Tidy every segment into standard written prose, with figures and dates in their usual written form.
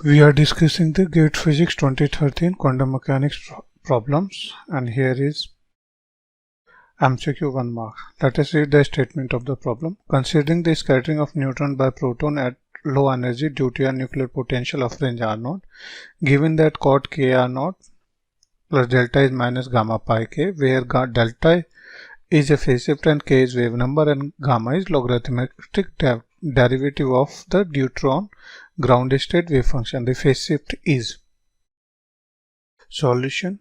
We are discussing the GATE Physics 2013 quantum mechanics problems, and here is MCQ 1 mark. Let us read the statement of the problem. Considering the scattering of neutron by proton at low energy due to a nuclear potential of range R0, given that chord k R0 plus delta is minus gamma pi k, where delta is a phase shift and k is wave number and gamma is logarithmic derivative of the neutron ground state wave function. The phase shift is. Solution.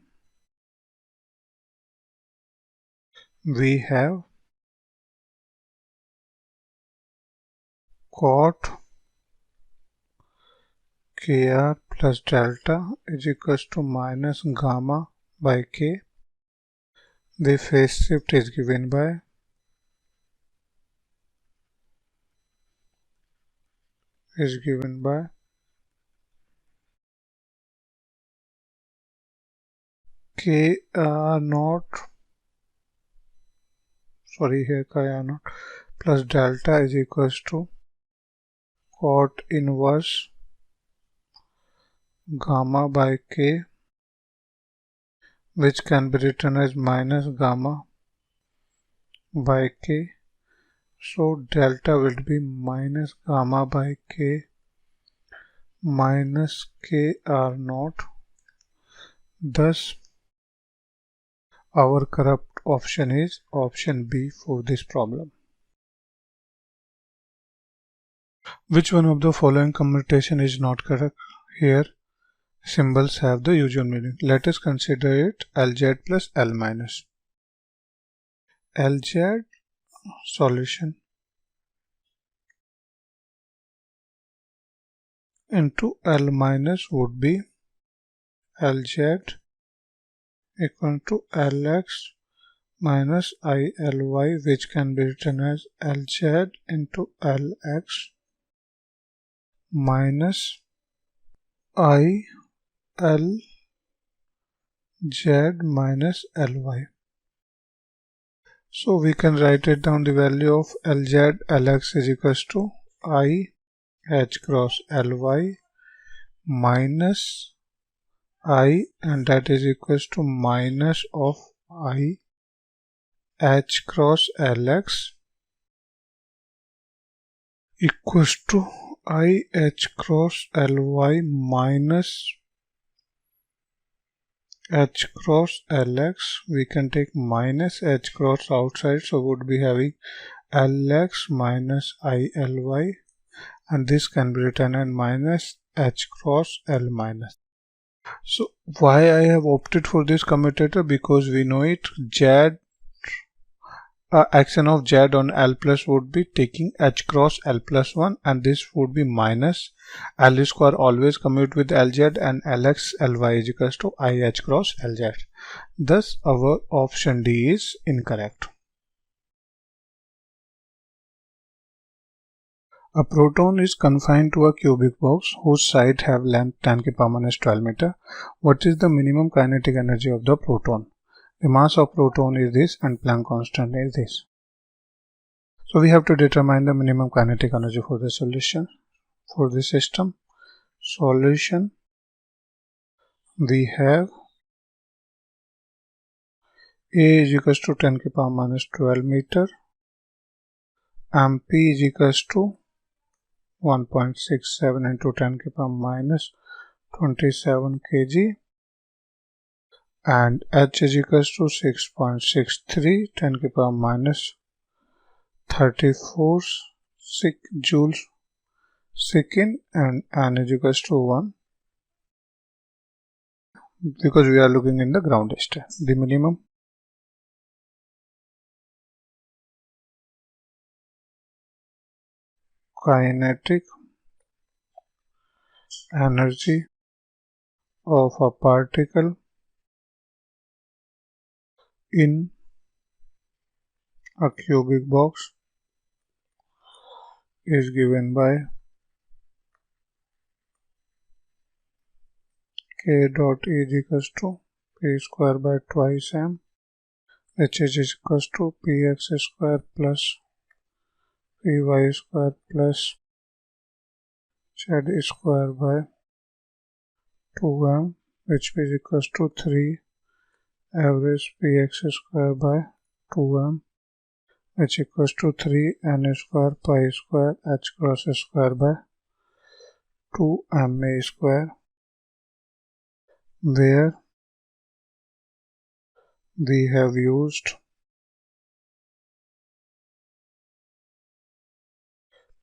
We have chord kr plus delta is equals to minus gamma by k. The phase shift is given by k R0 plus delta is equals to chord inverse gamma by k, which can be written as minus gamma by k. So delta will be minus gamma by k minus k R0. Thus our correct option is option B for this problem. Which one of the following commutation is not correct? Here symbols have the usual meaning. Let us consider it Lz plus L minus. Lz solution into L minus would be Lz equal to Lx minus ILy, which can be written as Lz into Lx minus ILz minus Ly. So we can write it down. The value of Lz Lx is equals to I h cross Ly minus I, and that is equals to minus of I h cross Lx equals to I h cross Ly minus h cross Lx. We can take minus h cross outside, so would be having Lx minus ILy, and this can be written as minus h cross L minus. So why I have opted for this commutator? Because we know it Z action of Z on L plus would be taking h cross L plus 1, and this would be minus L square always commute with Lz, and Lx Ly is equals to I h cross Lz. Thus our option D is incorrect. A proton is confined to a cubic box whose sides have length 10 to the power minus 12 meter. What is the minimum kinetic energy of the proton? The mass of proton is this and Planck constant is this. So we have to determine the minimum kinetic energy for the solution for the system. Solution. We have A is equals to 10 to the power minus 12 meter. MP is equals to 1.67 into 10 to the power minus 27 kg, and H is equals to 6.63 10 to the power minus 34 joules second, and N is equals to 1 because we are looking in the ground state. The minimum kinetic energy of a particle in a cubic box is given by K dot E is equals to P square by twice M, which is equals to Px square plus Py square plus Z square by 2m, which is equals to 3 average px square by 2m, which equals to 3 n square pi square h cross square by 2ma square, where we have used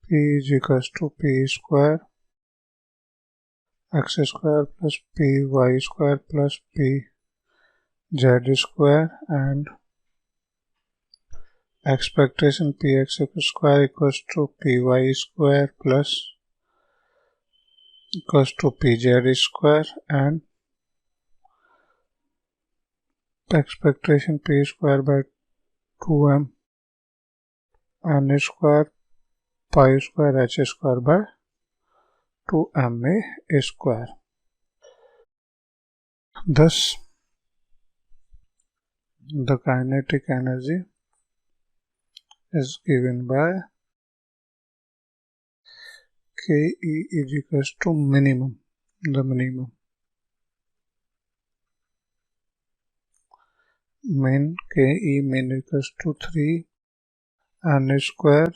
p is equals to p square x square plus p y square plus p z square, and expectation px square equals to py square plus equals to pz square, and expectation p square by 2m n square pi square h square by 2ma square. Thus, the kinetic energy is given by Ke is equals to minimum, the minimum. Min Ke min equals to 3 n square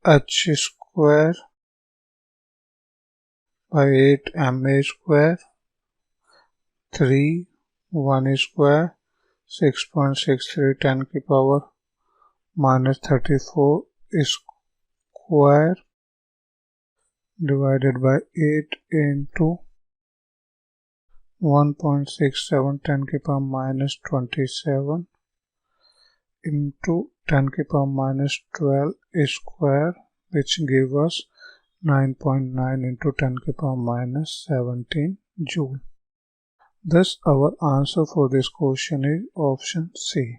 h square by 8 ma square 3 1 square 6.63 10 की power minus 34 square divided by 8 into 1.67 10 की power minus 27 into 10 की power minus 12 square, which gives us 9.9 into 10 की power minus 17 joule. Thus, our answer for this question is option C.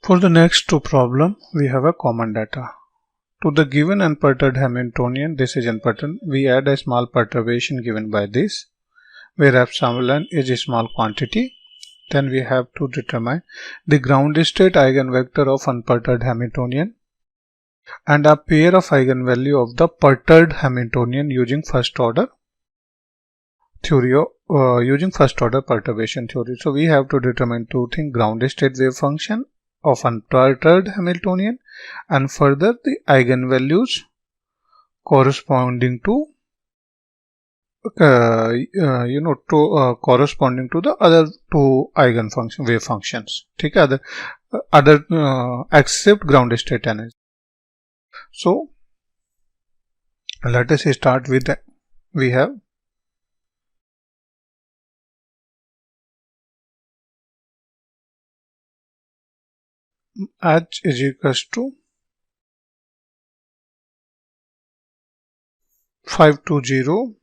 For the next two problems, we have a common data. To the given unperturbed Hamiltonian decision pattern, we add a small perturbation given by this, where epsilon is a small quantity. Then we have to determine the ground state eigenvector of unperturbed Hamiltonian and a pair of eigenvalue of the perturbed Hamiltonian using first order theory using first order perturbation theory. So we have to determine two things: ground state wave function of unperturbed Hamiltonian, and further the eigenvalues corresponding to corresponding to the other two eigenfunction wave functions. Okay, other except ground state energy. So let us start with we have h is equals to 520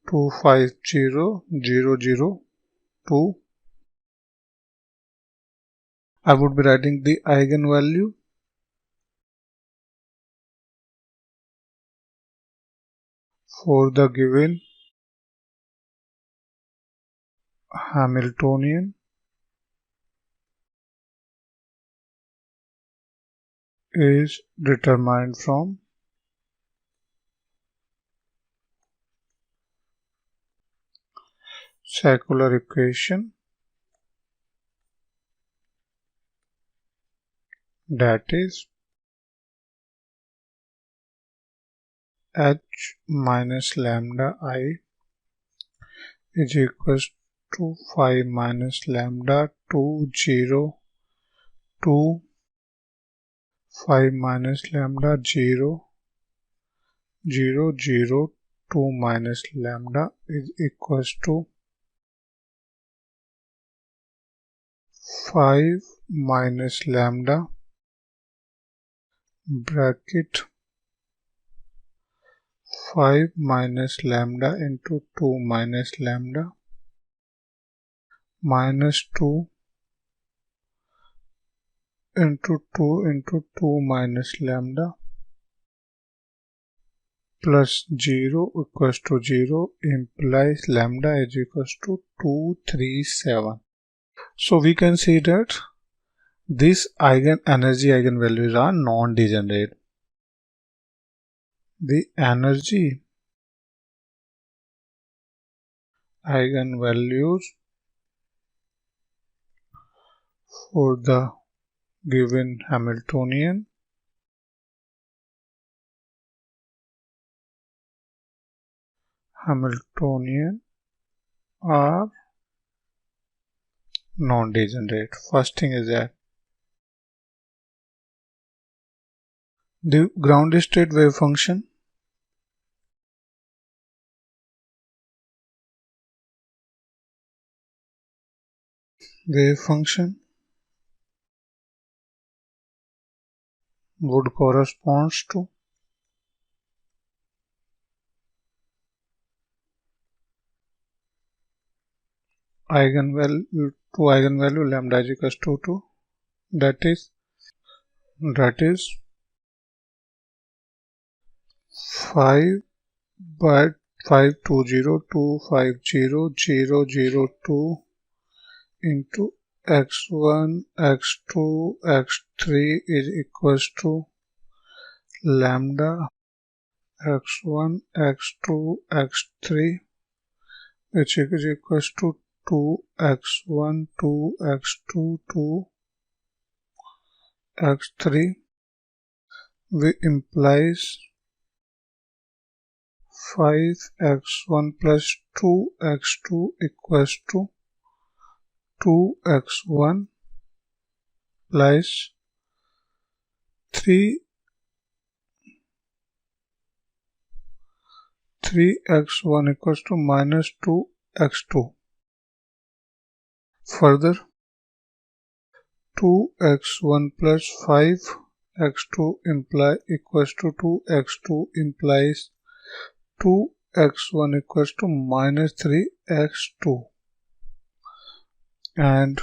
250 I would be writing the eigenvalue for the given Hamiltonian is determined from circular equation, that is h minus lambda I is equals to 5 minus lambda 2 5 minus lambda 0 2 minus lambda is equals to 5 minus lambda bracket 5 minus lambda into 2 minus lambda minus 2 into 2 minus lambda plus 0 equals to 0 implies lambda is equals to 237. So we can see that these energy eigenvalues are non-degenerate. The energy eigenvalues for the given Hamiltonian are non-degenerate. First thing is that the ground state wave function would correspond to eigenvalue lambda is equals to 2, that is 5 by 520,250,002 into x1, x2, x3 is equals to lambda x1, x2, x3, which is equals to 2x1, 2x2, 2x3, which implies 5x1 plus 2x2 equals to 2x1 plus 3x1 equals to minus 2x2. Further, 2x1 plus 5x2 equals to 2x2 implies 2x1 equals to minus 3x2, and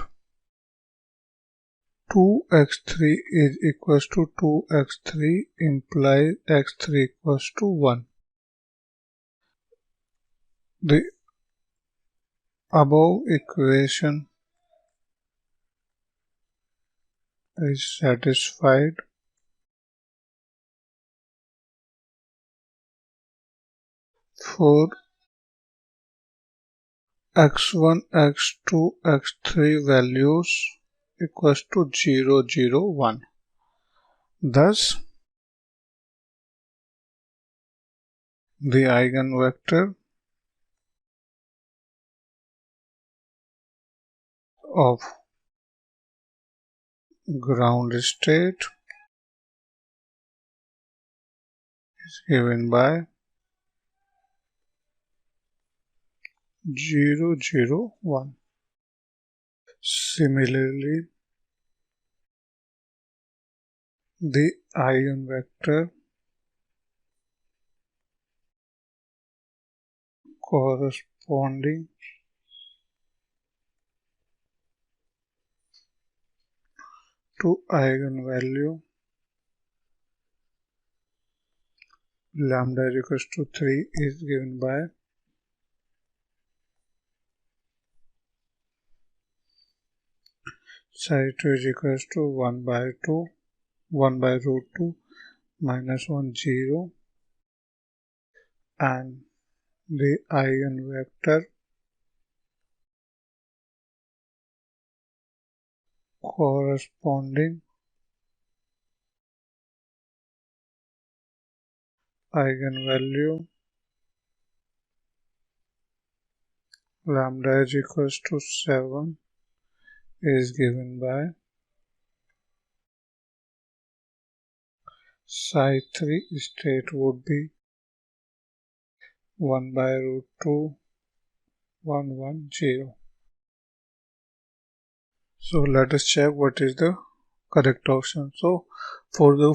2x3 is equals to 2x3 implies x3 equals to 1. The above equation is satisfied for x1, x2, x3 values equals to 0, 0, 1. Thus, the eigenvector of ground state is given by 0, 0, 1. Similarly, the eigenvector corresponding to eigenvalue lambda is equals to 3 is given by psi 2 is equals to 1 by root 2 minus 1, 0, and the eigenvector corresponding eigenvalue lambda is equals to 7 is given by psi 3 state would be 1 by root 2, 1, 1, 0. So let us check what is the correct option. So for the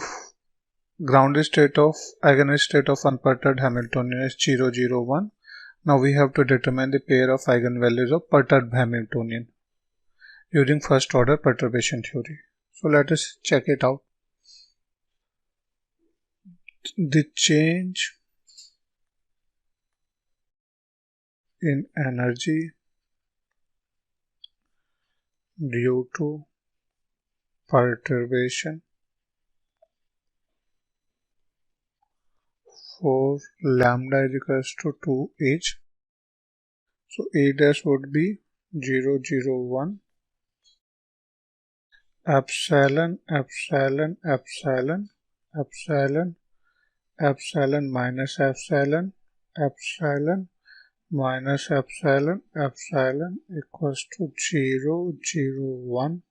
ground state of eigenstate of unperturbed Hamiltonian is 0, 0, 1. Now we have to determine the pair of eigenvalues of perturbed Hamiltonian using first order perturbation theory. So let us check it out. The change in energy due to perturbation for lambda is equals to 2h. So A dash would be 0, 0, 1 epsilon, epsilon, epsilon, epsilon, epsilon minus epsilon, epsilon minus epsilon, epsilon equals to 0, 0, 1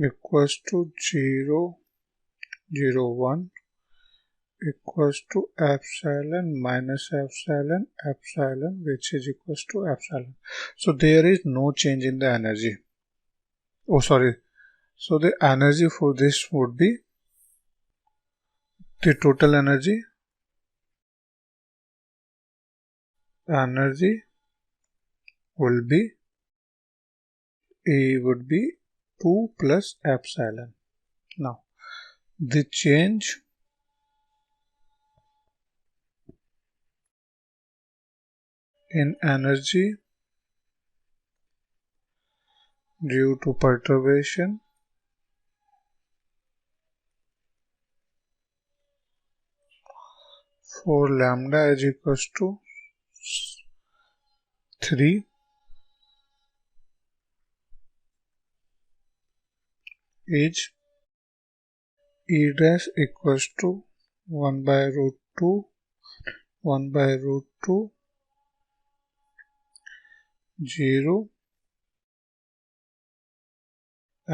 equals to 0, 0, 1 equals to epsilon minus epsilon, epsilon which is equals to epsilon. So there is no change in the energy. Oh sorry. So the energy for this would be the total energy will be A would be 2 plus epsilon. Now the change in energy due to perturbation for lambda is equals to 3 is E dash equals to 1 by root 2 1 by root 2 0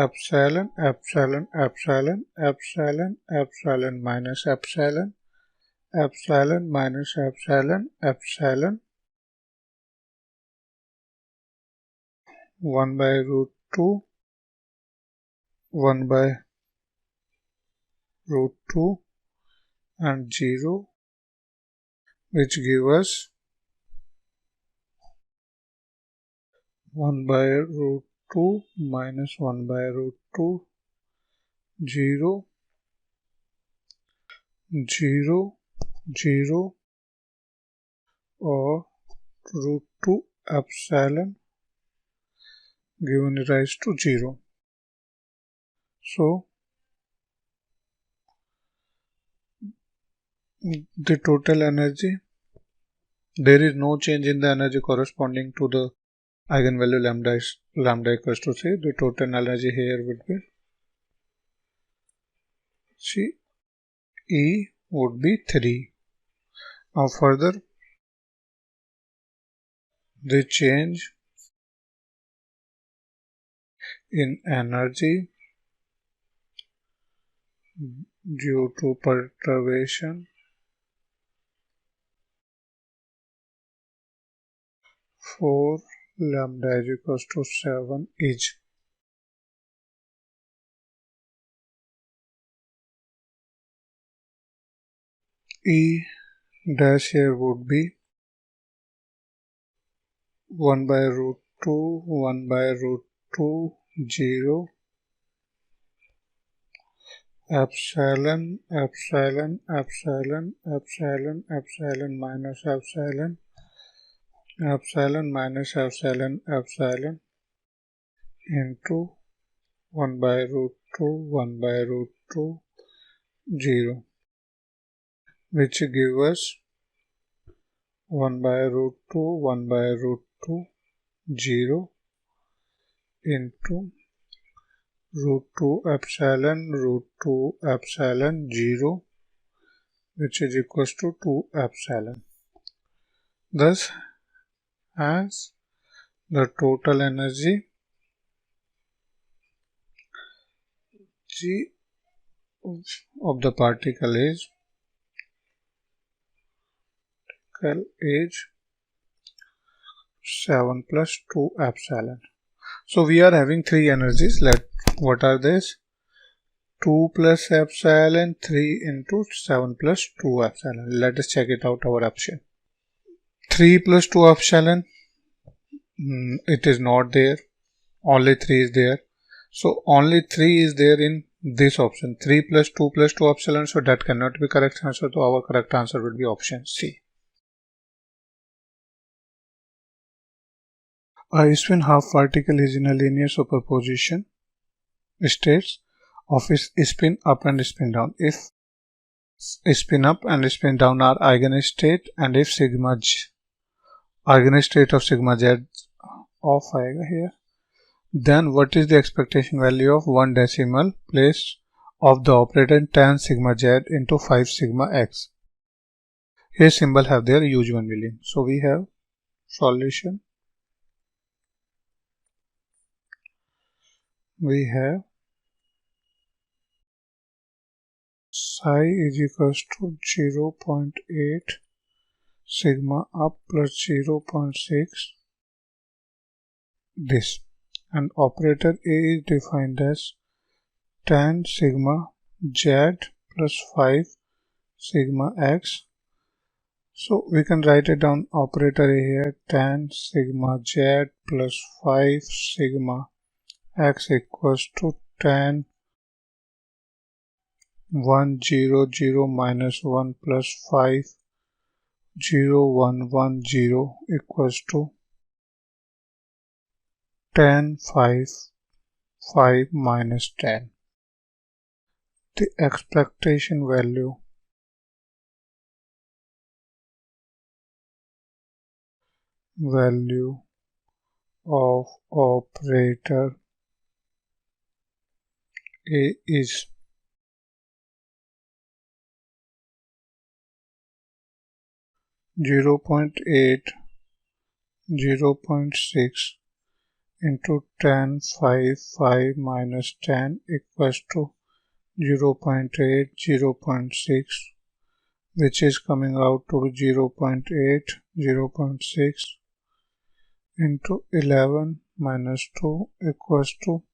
epsilon epsilon epsilon epsilon epsilon minus epsilon epsilon minus epsilon epsilon 1 by root 2 1 by root 2 and 0 which give us 1 by root 2 minus 1 by root 2 0 0 0 or root 2 epsilon given rise to 0. So the total energy, there is no change in the energy corresponding to the eigenvalue lambda equals to 3. The total energy here would be E would be 3. Now further the change in energy due to perturbation for lambda is equals to 7 is E dash here would be 1 by root 2 1 by root 2 0 epsilon epsilon epsilon epsilon epsilon minus epsilon epsilon minus epsilon epsilon into 1 by root 2 1 by root 2 0 which give us 1 by root 2 1 by root 2 0 into root 2 epsilon 0 which is equals to 2 epsilon. Thus as the total energy G of the particle is 7 plus 2 epsilon. So we are having three energies. What are these? 2 plus epsilon, 3 into 7 plus 2 epsilon. Let us check it out our option. 3 plus 2 epsilon, it is not there. Only 3 is there. So only 3 is there in this option. 3 plus 2 plus 2 epsilon. So that cannot be correct answer. So our correct answer will be option C. A spin half particle is in a linear superposition states of its spin up and spin down. If spin up and spin down are eigenstate and if sigma j eigenstate of sigma z off आएगा here, then what is the expectation value of one decimal place of the operator tan sigma z into 5 sigma x? Here symbol have their usual meaning. So we have solution. We have psi is equals to 0.8 sigma up plus 0.6 this, and operator A is defined as tan sigma z plus 5 sigma x. So we can write it down operator A here, tan sigma z plus 5 sigma x equals to tan 1 0 0 minus 1 plus 5 0 1 1 0 equals to tan 5 5 minus 10. The expectation value of operator A is 0.8 0.6 into tan 5 5 minus 10 equals to 0.8 0.6, which is coming out to 0.8 0.6 into 11 minus 2 equals to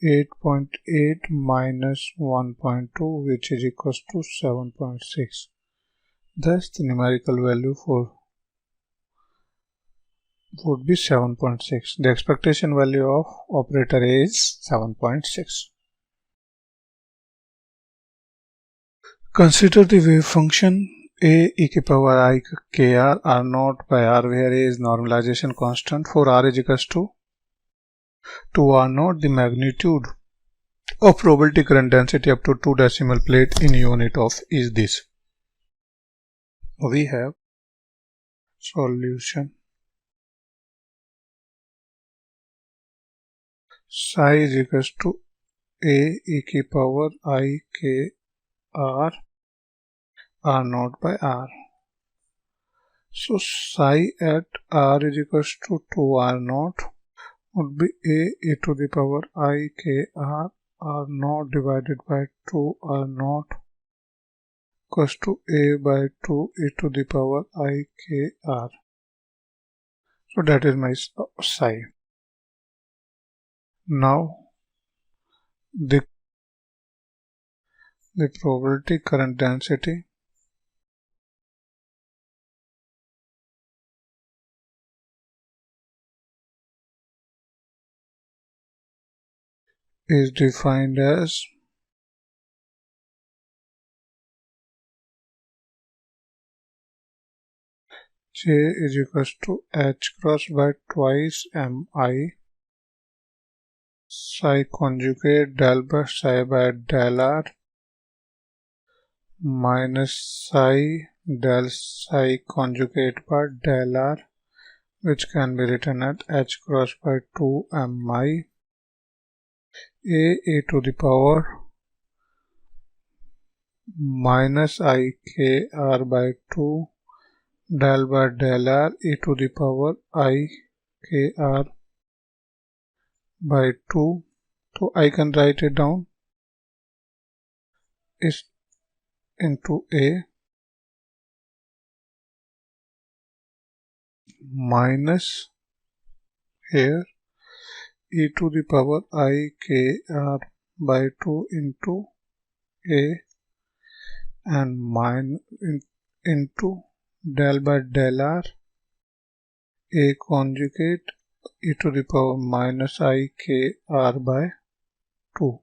8.8 minus 1.2, which is equals to 7.6. Thus the numerical value for would be 7.6. The expectation value of operator A is 7.6. Consider the wave function A e की power I kr r naught by r, where A is normalization constant. For r is equals to r naught, the magnitude of probability current density up to 2 decimal plate in unit of is this. We have solution. Psi is equals to A e की power I k r naught by r. So psi at r is equals to 2r naught would be A e to the power I k r naught divided by 2r naught equals to A by 2 e to the power I k r. So that is my psi. Now the probability current density is defined as J is equals to H cross by twice Mi psi conjugate del by psi by del r minus psi del psi conjugate by del r, which can be written at H cross by 2 Mi A e to the power minus I k r by 2 del by del r e to the power I k r by 2. So I can write it down is into A minus here e to the power I k r by 2 into A and into del by del r A conjugate e to the power minus I k r by 2.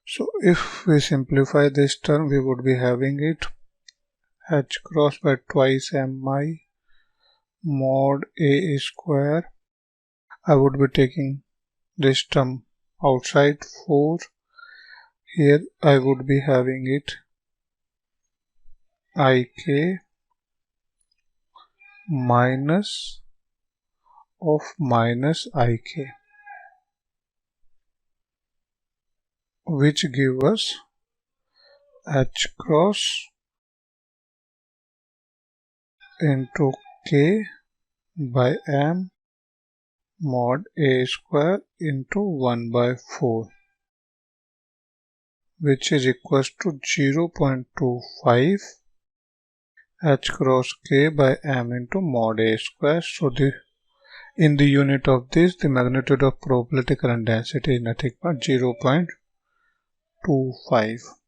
So if we simplify this term, we would be having it H cross by twice Mi mod A square. I would be taking this term outside 4. Here I would be having it ik minus of minus ik, which give us h cross into k by m mod A square into 1 by 4, which is equals to 0.25 h cross k by m into mod A square. So in the unit of this, the magnitude of probability current density is nothing but 0.25.